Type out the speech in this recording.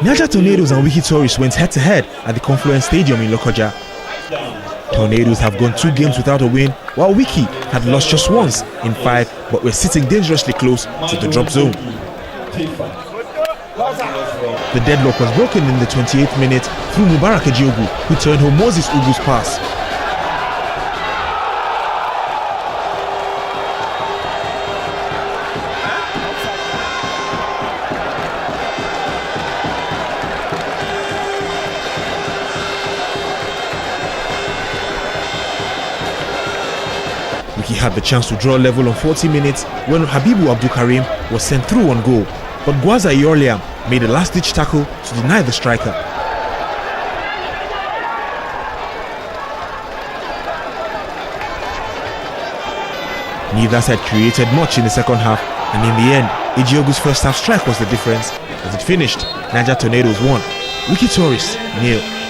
Niger Tornadoes and WIKKI Tourists went head-to-head at the Confluence Stadium in Lokoja. Tornadoes have gone 2 games without a win, while WIKKI had lost just once in 5 but were sitting dangerously close to the drop zone. The deadlock was broken in the 28th minute through Mubarak Ejiogu, who turned home Moses Ugu's pass. WIKKI had the chance to draw level on 40 minutes when Habibu Abdul Karim was sent through on goal, but Gwaza Iorliam made a last-ditch tackle to deny the striker. Neither side created much in the second half, and in the end, Ejiogu's first half strike was the difference. As it finished, Niger Tornadoes won, WIKKI Tourists 0.